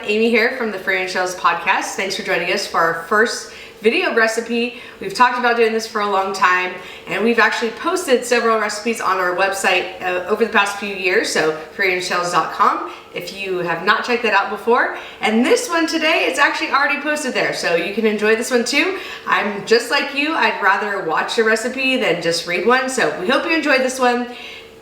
Amy here from the Free and Shells podcast. Thanks for joining us for our first video recipe. We've talked about doing this for a long time, and we've actually posted several recipes on our website over the past few years, so freeandshells.com if you have not checked that out before. And this one today is actually already posted there, so you can enjoy this one too. I'm just like you, I'd rather watch a recipe than just read one, so we hope you enjoyed this one.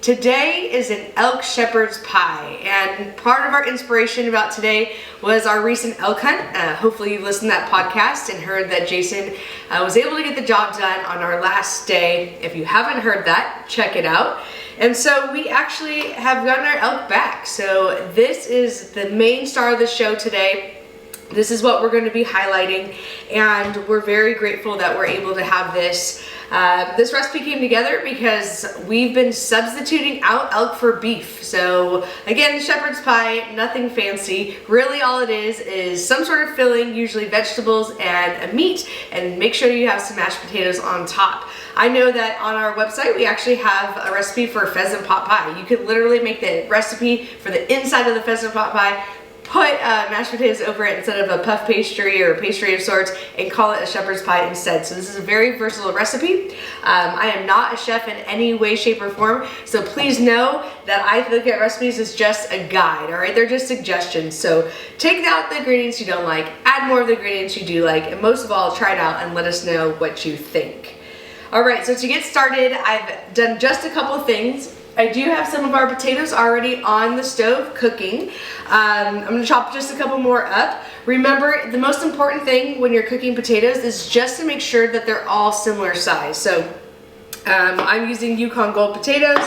Today is an elk shepherd's pie, and part of our inspiration about today was our recent elk hunt. Hopefully you've listened to that podcast and heard that Jason was able to get the job done on our last day. If you haven't heard that, check it out. And so we actually have gotten our elk back. So this is the main star of the show today. This is what we're going to be highlighting, and we're very grateful that we're able to have this. This recipe came together because we've been substituting out elk for beef. So again, shepherd's pie, nothing fancy. Really all it is some sort of filling, usually vegetables and a meat, and make sure you have some mashed potatoes on top. I know that on our website we actually have a recipe for pheasant pot pie. You could literally make the recipe for the inside of the pheasant pot pie, put mashed potatoes over it instead of a puff pastry or a pastry of sorts, and call it a shepherd's pie instead. So this is a very versatile recipe. I am not a chef in any way, shape, or form, so please know that I look at recipes as just a guide, all right? They're just suggestions. So take out the ingredients you don't like, add more of the ingredients you do like, and most of all, try it out and let us know what you think. All right, so to get started, I've done just a couple things. I do have some of our potatoes already on the stove cooking. I'm gonna chop just a couple more up. Remember, the most important thing when you're cooking potatoes is just to make sure that they're all similar size. So I'm using Yukon Gold potatoes.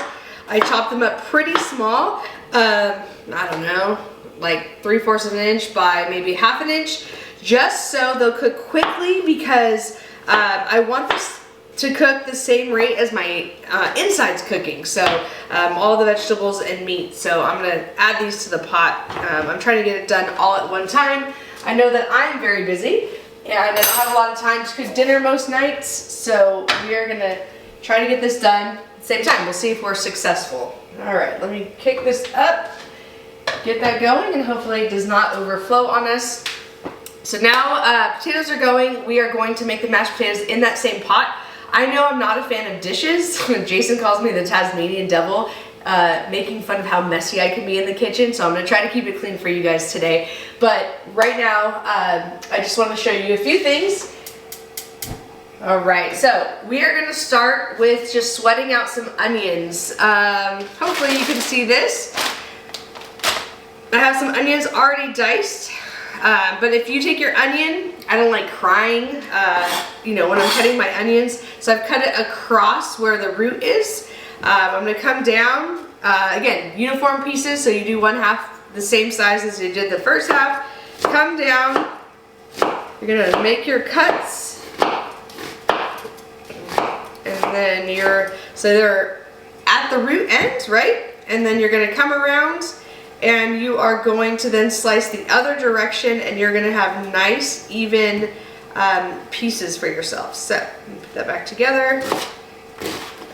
I chopped them up pretty small. I don't know, like 3/4 of an inch by maybe 1/2 inch, just so they'll cook quickly, because I want this to cook the same rate as my insides cooking, so all the vegetables and meat. So I'm gonna add these to the pot. I'm trying to get it done all at one time. I know that I'm very busy and I don't have a lot of time to cook dinner most nights, so we are gonna try to get this done at the same time. We'll see if we're successful. All right, let me kick this up, get that going, and hopefully it does not overflow on us. So now potatoes are going. We are going to make the mashed potatoes in that same pot. I know I'm not a fan of dishes. Jason calls me the Tasmanian devil, making fun of how messy I can be in the kitchen, so I'm gonna try to keep it clean for you guys today. But right now, I just want to show you a few things. All right, so we are gonna start with just sweating out some onions. Hopefully you can see this. I have some onions already diced. But if you take your onion, I don't like crying, you know, when I'm cutting my onions. So I've cut it across where the root is. I'm gonna come down, again, uniform pieces, so you do 1/2 the same size as you did the first half. Come down, you're gonna make your cuts, and then so they're at the root end, right? And then you're gonna come around, and you are going to then slice the other direction, and you're gonna have nice, even pieces for yourself. So, put that back together.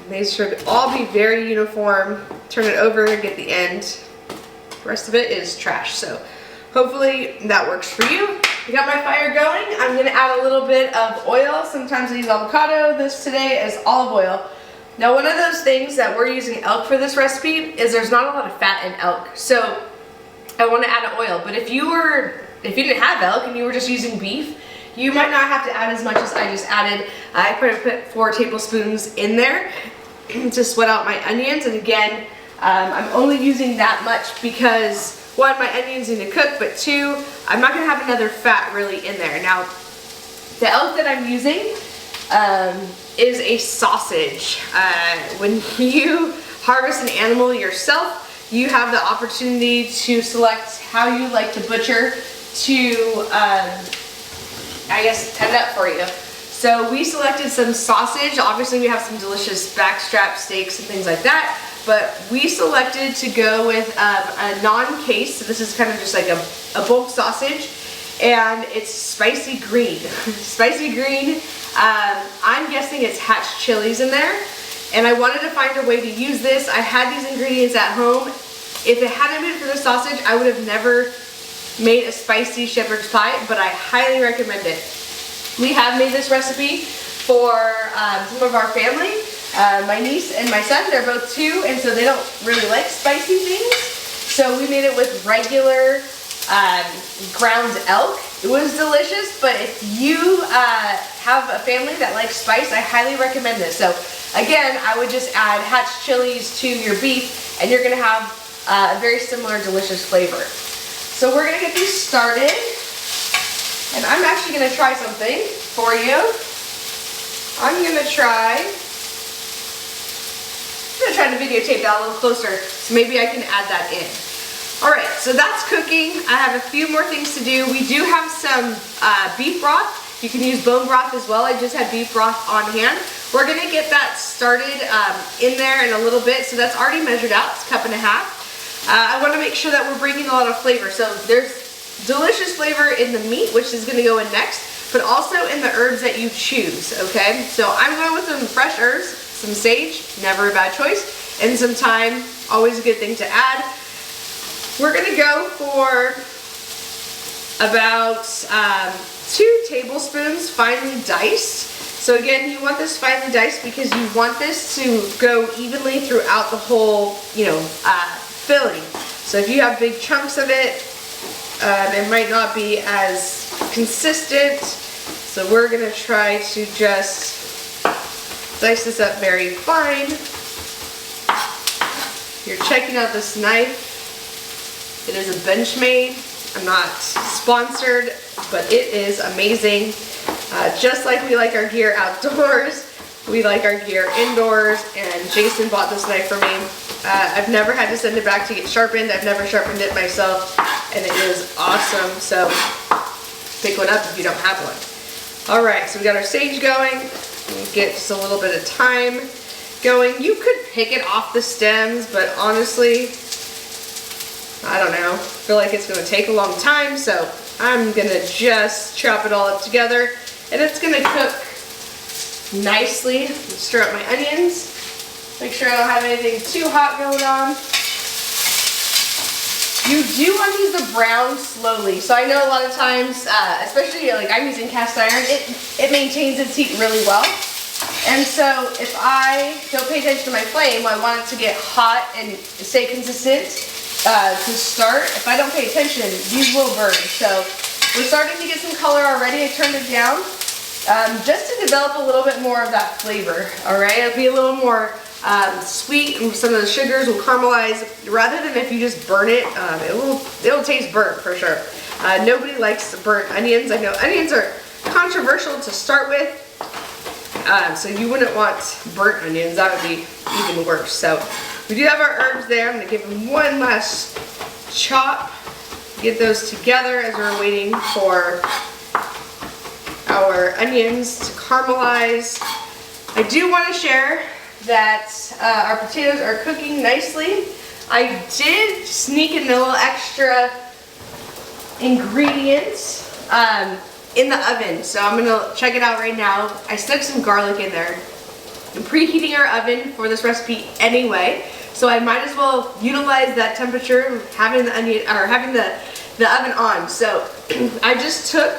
These should all be very uniform. Turn it over and get the end. The rest of it is trash, so hopefully that works for you. I got my fire going. I'm gonna add a little bit of oil. Sometimes I use avocado. This today is olive oil. Now, one of those things that we're using elk for this recipe is there's not a lot of fat in elk, so I want to add oil. But if you didn't have elk and you were just using beef, you might not have to add as much as I just added. I put 4 tablespoons in there to sweat out my onions. And again, I'm only using that much because 1, my onions need to cook, but 2, I'm not going to have another fat really in there. Now, the elk that I'm using is a sausage. When you harvest an animal yourself, you have the opportunity to select how you like to butcher to, I guess, cut it up for you. So we selected some sausage. Obviously we have some delicious backstrap steaks and things like that, but we selected to go with a non-case. So this is kind of just like a bulk sausage, and it's spicy green. Spicy green. I'm guessing it's hatch chilies in there, and I wanted to find a way to use this. I had these ingredients at home. If it hadn't been for the sausage, I would have never made a spicy shepherd's pie, but I highly recommend it. We have made this recipe for some of our family. My niece and my son, they're both 2, and so they don't really like spicy things. So we made it with regular ground elk. It was delicious, but if you have a family that likes spice, I highly recommend this. So again, I would just add hatch chilies to your beef, and you're gonna have a very similar delicious flavor. So we're gonna get these started, and I'm actually gonna try something for you. I'm gonna try to videotape that a little closer, so maybe I can add that in. All right, so that's cooking. I have a few more things to do. We do have some beef broth. You can use bone broth as well. I just had beef broth on hand. We're gonna get that started in there in a little bit. So that's already measured out, it's a cup and a half. I wanna make sure that we're bringing a lot of flavor. So there's delicious flavor in the meat, which is gonna go in next, but also in the herbs that you choose, okay? So I'm going with some fresh herbs, some sage, never a bad choice, and some thyme, always a good thing to add. We're gonna go for about 2 tablespoons finely diced. So again, you want this finely diced because you want this to go evenly throughout the whole, filling. So if you have big chunks of it, it might not be as consistent. So we're gonna try to just dice this up very fine. You're checking out this knife. It is a Benchmade. I'm not sponsored, but it is amazing. Just like we like our gear outdoors, we like our gear indoors, and Jason bought this knife for me. I've never had to send it back to get sharpened. I've never sharpened it myself, and it is awesome. So pick one up if you don't have one. All right, so we got our sage going. Get just a little bit of thyme going. You could pick it off the stems, but honestly, I don't know. I feel like it's gonna take a long time, so I'm gonna just chop it all up together, and it's gonna cook nicely. Stir up my onions. Make sure I don't have anything too hot going on. You do want to use the brown slowly. So I know a lot of times, especially like I'm using cast iron, it maintains its heat really well. And so if I don't pay attention to my flame, I want it to get hot and stay consistent to start. If I don't pay attention, these will burn. So we're starting to get some color already. I turned it down just to develop a little bit more of that flavor. All right, it'll be a little more sweet, and some of the sugars will caramelize. Rather than if you just burn it, it'll taste burnt for sure. Nobody likes burnt onions. I know onions are controversial to start with, so you wouldn't want burnt onions. That would be even worse. So we do have our herbs there. I'm gonna give them one last chop. Get those together as we're waiting for our onions to caramelize. I do want to share that our potatoes are cooking nicely. I did sneak in a little extra ingredients in the oven, so I'm gonna check it out right now. I stuck some garlic in there. I'm preheating our oven for this recipe anyway, so I might as well utilize that temperature having the onion or having the oven on. So I just took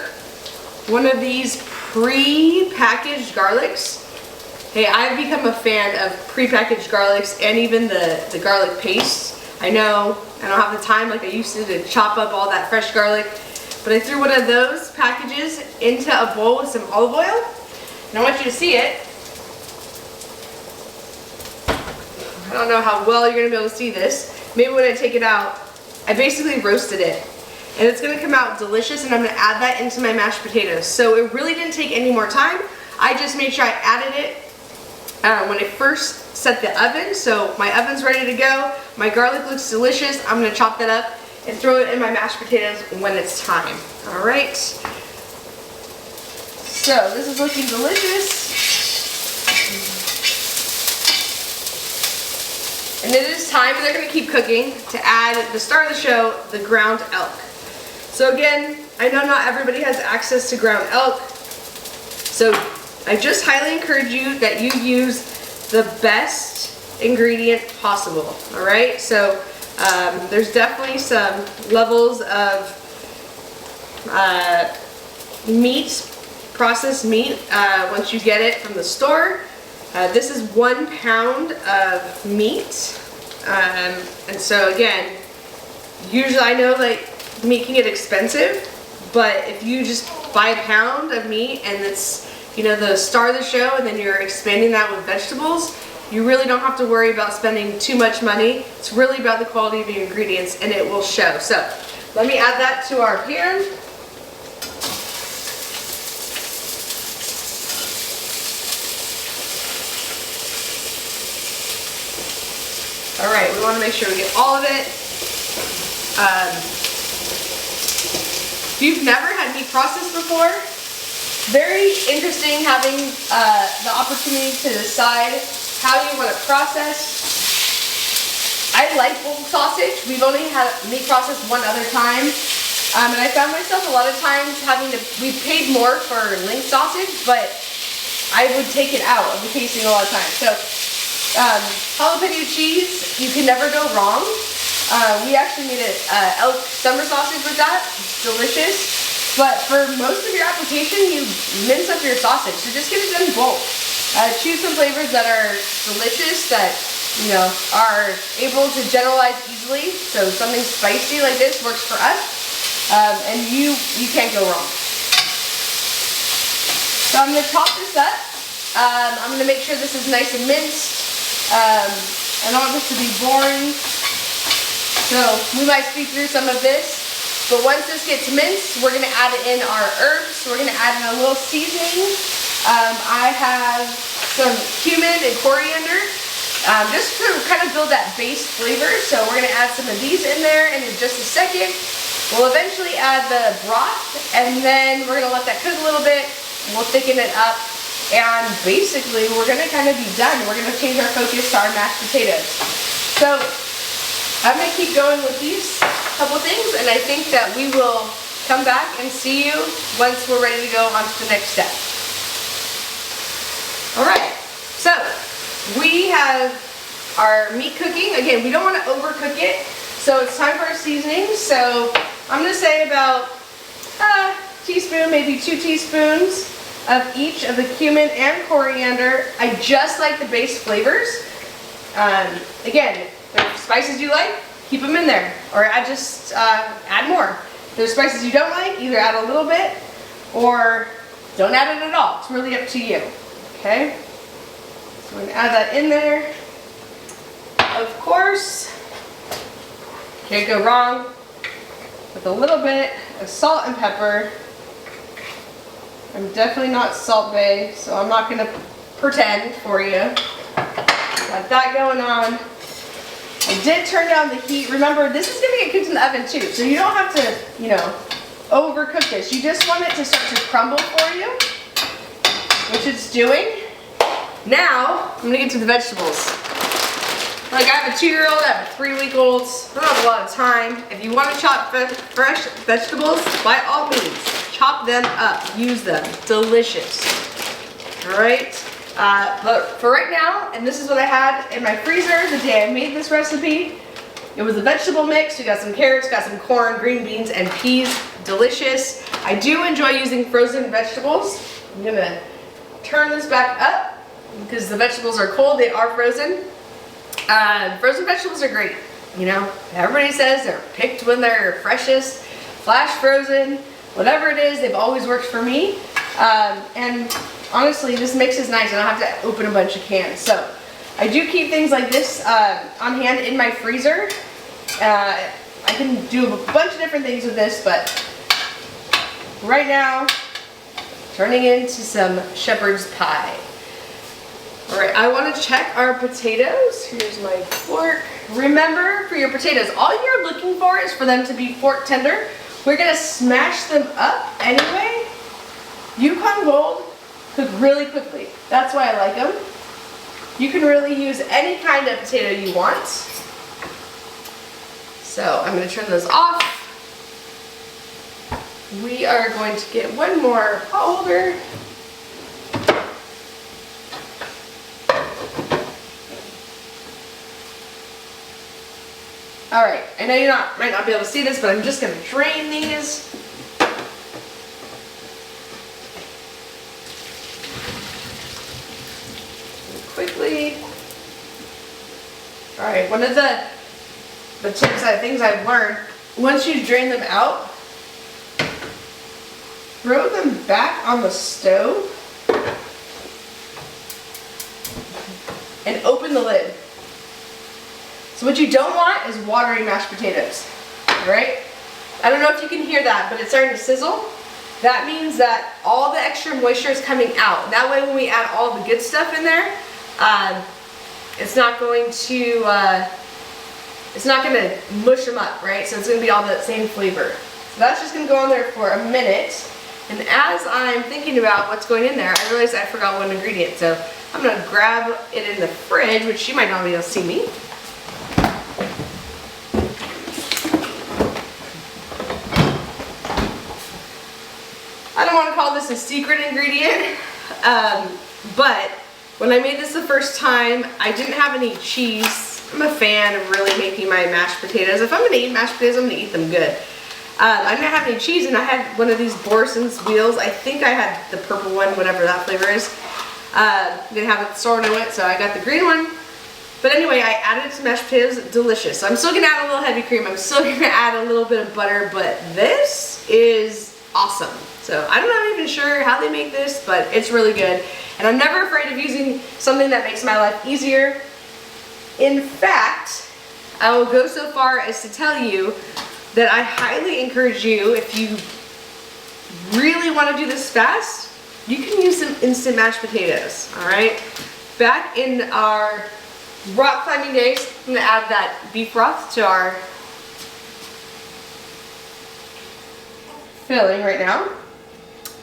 one of these pre-packaged garlics. Hey, I've become a fan of pre-packaged garlics and even the garlic paste. I know I don't have the time like I used to chop up all that fresh garlic, but I threw one of those packages into a bowl with some olive oil, and I want you to see it. I don't know how well you're gonna be able to see this. Maybe when I take it out, I basically roasted it. And it's gonna come out delicious, and I'm gonna add that into my mashed potatoes. So it really didn't take any more time. I just made sure I added it when I first set the oven. So my oven's ready to go. My garlic looks delicious. I'm gonna chop that up and throw it in my mashed potatoes when it's time. All right. So this is looking delicious. And it is time, and they're gonna keep cooking, to add at the start of the show, the ground elk. So again, I know not everybody has access to ground elk, so I just highly encourage you that you use the best ingredient possible, all right? So there's definitely some levels of meat, processed meat, once you get it from the store. This is 1 pound of meat. And so again, usually I know like making it expensive, but if you just buy a pound of meat and it's, you know, the star of the show, and then you're expanding that with vegetables, you really don't have to worry about spending too much money. It's really about the quality of the ingredients, and it will show. So let me add that to our pan. All right, we want to make sure we get all of it. If you've never had meat processed before, very interesting having the opportunity to decide how you want to process. I like bulk sausage. We've only had meat processed one other time. And I found myself a lot of times we paid more for link sausage, but I would take it out of the casing a lot of times. So jalapeno cheese, you can never go wrong. We actually made an elk summer sausage with that. It's delicious. But for most of your application, you mince up your sausage. So just get it done bulk. Choose some flavors that are delicious, that, you know, are able to generalize easily. So something spicy like this works for us. And you can't go wrong. So I'm going to chop this up. I'm going to make sure this is nice and minced. I don't want this to be boring. So we might speed through some of this. But once this gets minced, we're going to add in our herbs. We're going to add in a little seasoning. I have some cumin and coriander, just to kind of build that base flavor. So we're going to add some of these in there, and in just a second, we'll eventually add the broth, and then we're going to let that cook a little bit. We'll thicken it up, and basically we're going to kind of be done. We're going to change our focus to our mashed potatoes. So I'm going to keep going with these couple things, and I think that we will come back and see you once we're ready to go on to the next step. All right, so we have our meat cooking. Again, we don't want to overcook it, so it's time for our seasoning. So I'm going to say about a teaspoon, maybe 2 teaspoons of each of the cumin and coriander. I just like the base flavors. Again, if there's spices you like, keep them in there, or add more. If there's spices you don't like, either add a little bit or don't add it at all. It's really up to you. Okay, so we're going to add that in there. Of course, can't go wrong with a little bit of salt and pepper. I'm definitely not Salt Bae, so I'm not going to pretend for you. Got that going on. I did turn down the heat. Remember, this is going to get cooked in the oven too, so you don't have to, you know, overcook this. You just want it to start to crumble for you, which it's doing. Now, I'm going to get to the vegetables. Like, I have a 2-year-old, I have a 3-week-old. I don't have a lot of time. If you want to chop fresh vegetables, by all means, chop them up. Use them. Delicious. All right? But for right now, and this is what I had in my freezer the day I made this recipe. It was a vegetable mix. We got some carrots, got some corn, green beans, and peas. Delicious. I do enjoy using frozen vegetables. I'm going to turn this back up because the vegetables are cold. They are frozen. Frozen vegetables are great. You know, everybody says they're picked when they're freshest, flash frozen, whatever it is, they've always worked for me. And honestly, this mix is nice. I don't have to open a bunch of cans. So I do keep things like this on hand in my freezer. I can do a bunch of different things with this, but right now, turning into some shepherd's pie. All right, I want to check our potatoes. Here's my fork. Remember, for your potatoes, all you're looking for is for them to be fork tender. We're gonna smash them up anyway. Yukon Gold cook really quickly. That's why I like them. You can really use any kind of potato you want. So I'm gonna turn those off. We are going to get one more pot holder. All right, I know you might not be able to see this, but I'm just gonna drain these. All right, one of the things I've learned, once you drain them out, throw them back on the stove and open the lid. So what you don't want is watery mashed potatoes, all right? I don't know if you can hear that, but it's starting to sizzle. That means that all the extra moisture is coming out. That way when we add all the good stuff in there, it's not going to mush them up, right? So it's going to be all that same flavor. So that's just going to go on there for a minute. And as I'm thinking about what's going in there, I realized I forgot one ingredient. So I'm going to grab it in the fridge, which you might not be able to see me. I don't want to call this a secret ingredient, but when I made this the first time, I didn't have any cheese. I'm a fan of really making my mashed potatoes. If I'm going to eat mashed potatoes, I'm going to eat them good. I didn't have any cheese, and I had one of these Borison's wheels. I think I had the purple one, whatever that flavor is. Didn't have it stored in it, so I got the green one. But anyway, I added some mashed potatoes, delicious. So I'm still gonna add a little heavy cream. I'm still gonna add a little bit of butter, but this is awesome. So I'm not even sure how they make this, but it's really good. And I'm never afraid of using something that makes my life easier. In fact, I will go so far as to tell you that I highly encourage you, if you really want to do this fast, you can use some instant mashed potatoes, all right? Back in our rock climbing days, I'm gonna add that beef broth to our filling right now.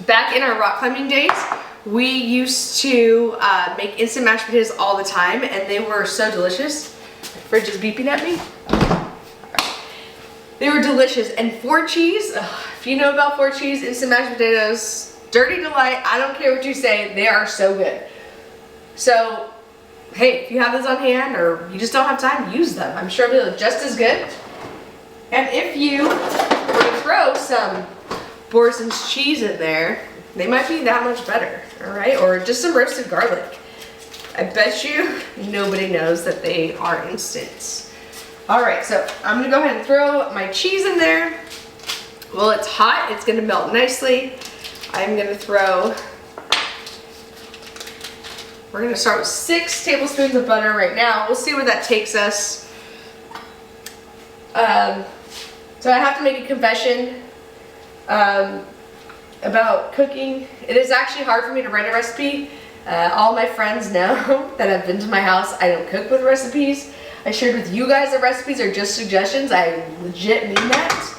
Back in our rock climbing days, we used to make instant mashed potatoes all the time, and they were so delicious. My fridge is beeping at me. They were delicious. And 4 cheese, if you know about 4 cheese, instant mashed potatoes, dirty delight, I don't care what you say, they are so good. So, hey, if you have those on hand or you just don't have time, use them. I'm sure they'll look just as good. And if you were to throw some Borison's cheese in there, they might be that much better, all right? Or just some roasted garlic. I bet you nobody knows that they are instant. All right, so I'm gonna go ahead and throw my cheese in there. Well, it's hot, it's gonna melt nicely. I'm gonna throw, we're gonna start with 6 tablespoons of butter right now. We'll see where that takes us. So I have to make a confession about cooking. It is actually hard for me to write a recipe. All my friends know that have been to my house, I don't cook with recipes. I shared with you guys that recipes are just suggestions. I legit mean that.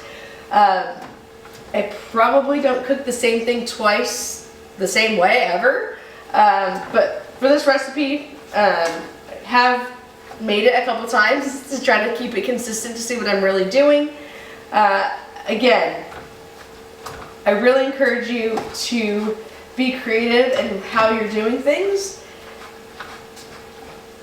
I probably don't cook the same thing twice the same way ever. But for this recipe, have made it a couple times to try to keep it consistent to see what I'm really doing. Again, I really encourage you to be creative in how you're doing things.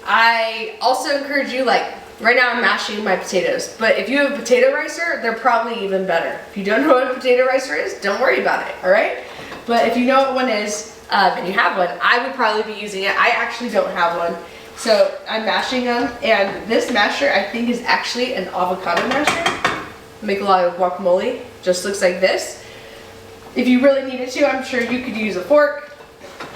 I also encourage you, like, right now I'm mashing my potatoes, but if you have a potato ricer, they're probably even better. If you don't know what a potato ricer is, don't worry about it, all right? But if you know what one is, and you have one, I would probably be using it. I actually don't have one, so I'm mashing them, and this masher I think is actually an avocado masher. Make a lot of guacamole, just looks like this. If you really needed to, I'm sure you could use a fork,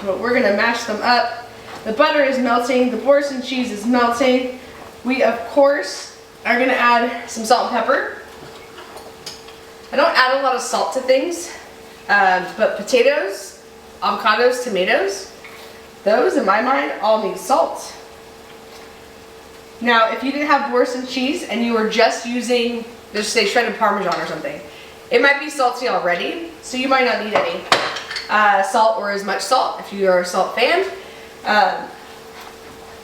but we're gonna mash them up. The butter is melting, the Borison cheese is melting. We, of course, are gonna add some salt and pepper. I don't add a lot of salt to things, but potatoes, avocados, tomatoes, those, in my mind, all need salt. Now, if you didn't have Borison cheese and you were just using, just say shredded Parmesan or something, it might be salty already, so you might not need any salt or as much salt if you are a salt fan.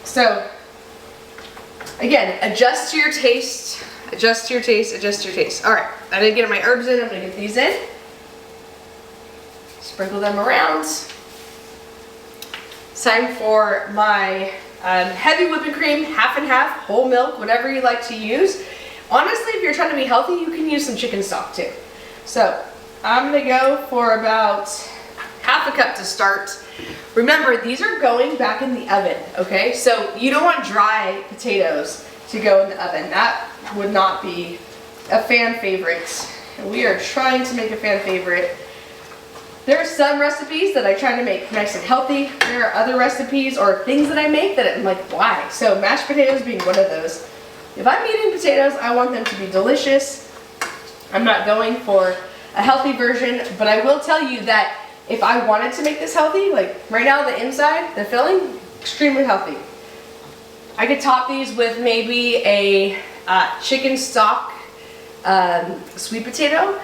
So, again, adjust to your taste, adjust to your taste, adjust to your taste. All right, I didn't get my herbs in, I'm gonna get these in. Sprinkle them around. It's time for my heavy whipping cream, half and half, whole milk, whatever you like to use. Honestly, if you're trying to be healthy, you can use some chicken stock too. So, I'm gonna go for about half a cup to start. Remember, these are going back in the oven, okay? So you don't want dry potatoes to go in the oven. That would not be a fan favorite. And we are trying to make a fan favorite. There are some recipes that I try to make nice and healthy. There are other recipes or things that I make that I'm like, why? So mashed potatoes being one of those. If I'm eating potatoes, I want them to be delicious. I'm not going for a healthy version, but I will tell you that if I wanted to make this healthy, like right now the inside, the filling, extremely healthy. I could top these with maybe a chicken stock sweet potato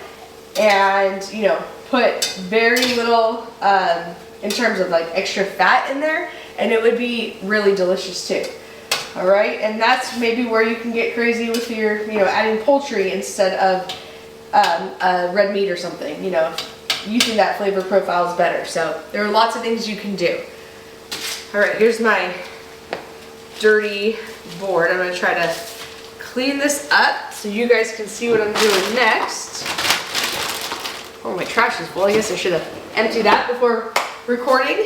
and, you know, put very little in terms of like extra fat in there, and it would be really delicious too. All right, and that's maybe where you can get crazy with your, you know, adding poultry instead of red meat or something. You know, using that flavor profile is better. So there are lots of things you can do. All right, here's my dirty board. I'm gonna try to clean this up so you guys can see what I'm doing next. Oh, my trash is full. I guess I should have emptied that before recording.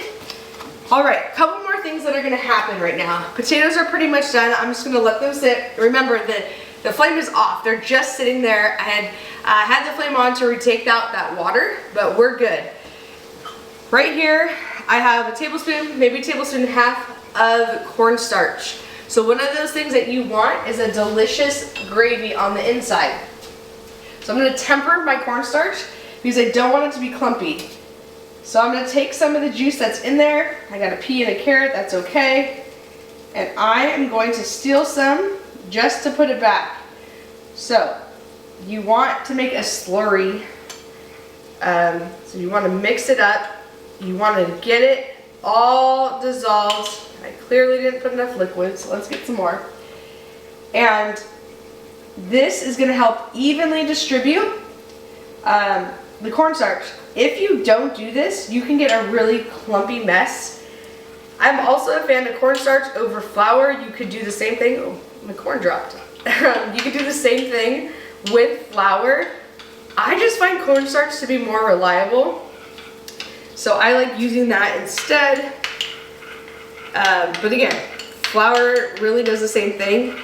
All right, a couple more things that are gonna happen right now. Potatoes are pretty much done. I'm just gonna let them sit. Remember that the flame is off. They're just sitting there. I had the flame on to retake out that water, but we're good. Right here, I have a tablespoon, maybe a tablespoon and a half of cornstarch. So one of those things that you want is a delicious gravy on the inside. So I'm gonna temper my cornstarch because I don't want it to be clumpy. So I'm gonna take some of the juice that's in there. I got a pea and a carrot, that's okay. And I am going to steal some just to put it back. So you want to make a slurry. So you want to mix it up. You want to get it all dissolved. I clearly didn't put enough liquid, so let's get some more. And this is going to help evenly distribute the cornstarch. If you don't do this, you can get a really clumpy mess. I'm also a fan of cornstarch over flour. You could do the same thing. Oh, my corn dropped. You could do the same thing with flour. I just find cornstarch to be more reliable, so I like using that instead. But again, flour really does the same thing.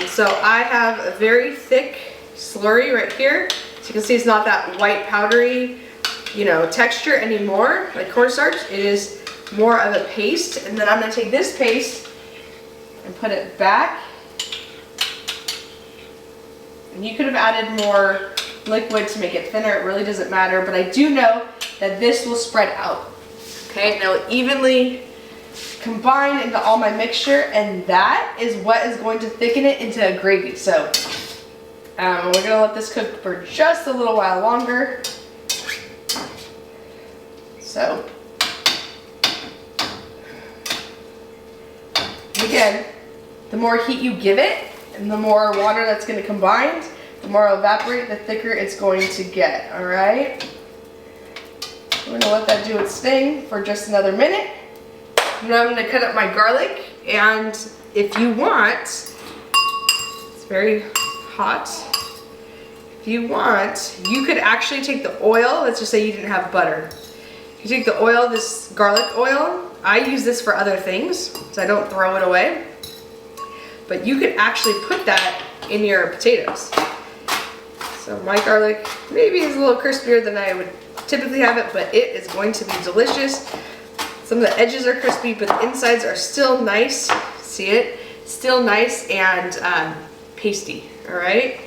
So I have a very thick slurry right here. So you can see it's not that white powdery, you know, texture anymore like cornstarch. It is more of a paste, and then I'm going to take this paste and put it back. And you could have added more liquid to make it thinner. It really doesn't matter, but I do know that this will spread out. Okay, now evenly combine into all my mixture, and that is what is going to thicken it into a gravy. So we're gonna let this cook for just a little while longer. So again, the more heat you give it and the more water that's going to combine, the more it'll evaporate, the thicker it's going to get. All right, we're gonna let that do its thing for just another minute. Now I'm gonna cut up my garlic, and if you want, it's very hot. If you want, you could actually take the oil. Let's just say you didn't have butter. You take the oil, this garlic oil. I use this for other things, so I don't throw it away. But you could actually put that in your potatoes. So my garlic maybe is a little crispier than I would typically have it, but it is going to be delicious. Some of the edges are crispy, but the insides are still nice. See it? Still nice and pasty, all right?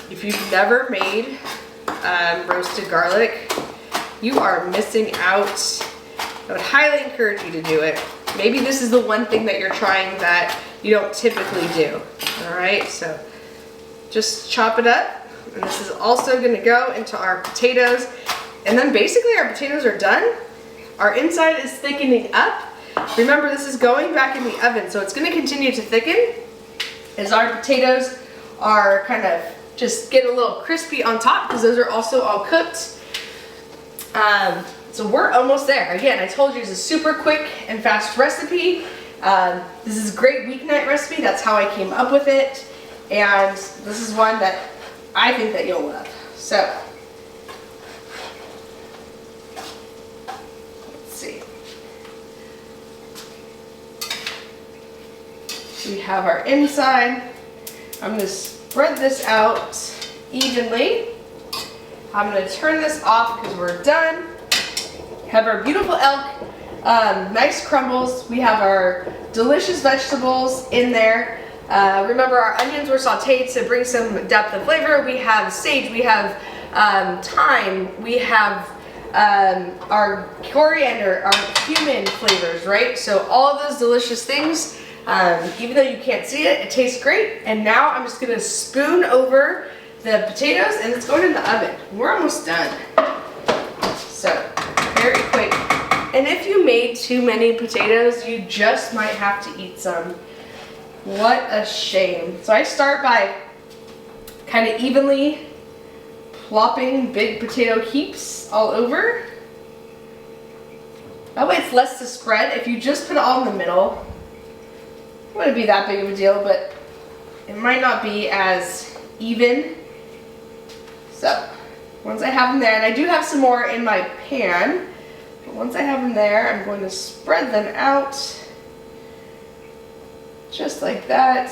If you've never made roasted garlic, you are missing out. I would highly encourage you to do it. Maybe this is the one thing that you're trying that you don't typically do, all right? So just chop it up, and this is also gonna go into our potatoes, and then basically our potatoes are done. Our inside is thickening up. Remember, this is going back in the oven, so it's gonna continue to thicken as our potatoes are kind of just get a little crispy on top, because those are also all cooked. So we're almost there. Again, I told you it's a super quick and fast recipe. This is a great weeknight recipe. That's how I came up with it. And this is one that I think that you'll love. So, let's see. We have our inside. I'm going to spread this out evenly. I'm going to turn this off because we're done. Have our beautiful elk, nice crumbles. We have our delicious vegetables in there. Remember, our onions were sauteed to bring some depth of flavor. We have sage, we have thyme, we have our coriander, our cumin flavors, right? So all of those delicious things, even though you can't see it, it tastes great. And now I'm just gonna spoon over the potatoes and it's going in the oven. We're almost done. So, very quick. And if you made too many potatoes, you just might have to eat some. What a shame. So I start by kind of evenly plopping big potato heaps all over. That way it's less to spread. If you just put it all in the middle, it wouldn't be that big of a deal, but it might not be as even. So once I have them there, and I do have some more in my pan, but once I have them there, I'm going to spread them out just like that.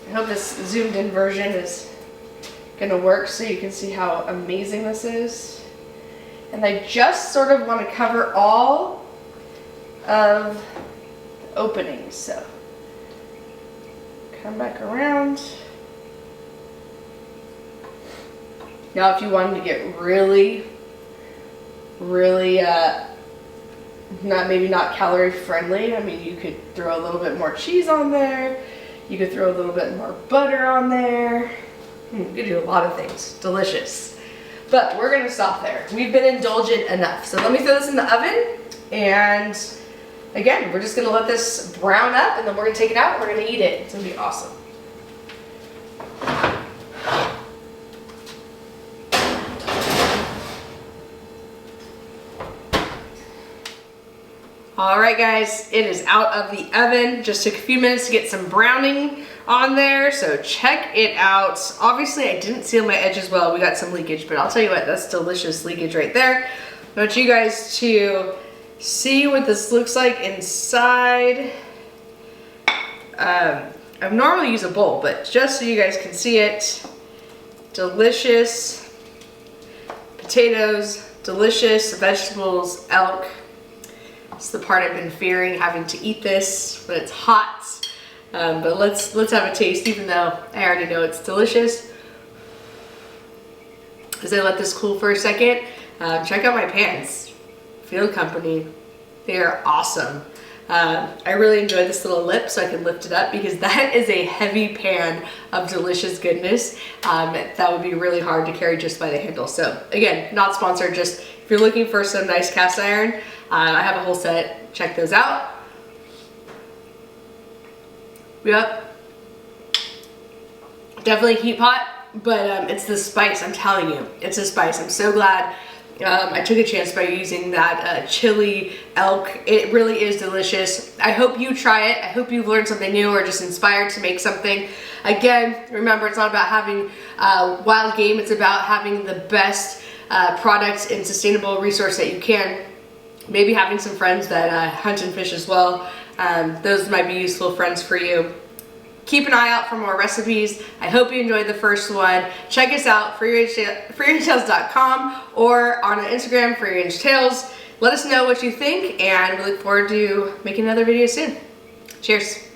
I hope this zoomed in version is gonna work so you can see how amazing this is. And I just sort of want to cover all of the openings. So come back around. Now if you wanted to get really maybe not calorie friendly, I mean, you could throw a little bit more cheese on there. You could throw a little bit more butter on there. You could do a lot of things. Delicious. But we're gonna stop there. We've been indulgent enough. So let me throw this in the oven, and again, we're just gonna let this brown up, and then we're gonna take it out and we're gonna eat it. It's gonna be awesome. All right, guys, it is out of the oven. Just took a few minutes to get some browning on there, so check it out. Obviously, I didn't seal my edges well. We got some leakage, but I'll tell you what, that's delicious leakage right there. I want you guys to see what this looks like inside. I've normally used a bowl, but just so you guys can see it, delicious potatoes, delicious vegetables, elk. It's the part I've been fearing, having to eat this when it's hot. But let's have a taste, even though I already know it's delicious. As I let this cool for a second, check out my pans. Field Company, they are awesome. I really enjoyed this little lip so I can lift it up because that is a heavy pan of delicious goodness. That would be really hard to carry just by the handle. So again, not sponsored, just if you're looking for some nice cast iron, I have a whole set, check those out. Yep, definitely heat pot, but it's the spice, I'm telling you, it's a spice. I'm so glad I took a chance by using that chili elk. It really is delicious. I hope you try it. I hope you've learned something new or just inspired to make something. Again, remember, it's not about having wild game, it's about having the best product and sustainable resource that you can. Maybe having some friends that hunt and fish as well. Those might be useful friends for you. Keep an eye out for more recipes. I hope you enjoyed the first one. Check us out, freerangetails.com, or on our Instagram, freerangetails. Let us know what you think, and we look forward to making another video soon. Cheers.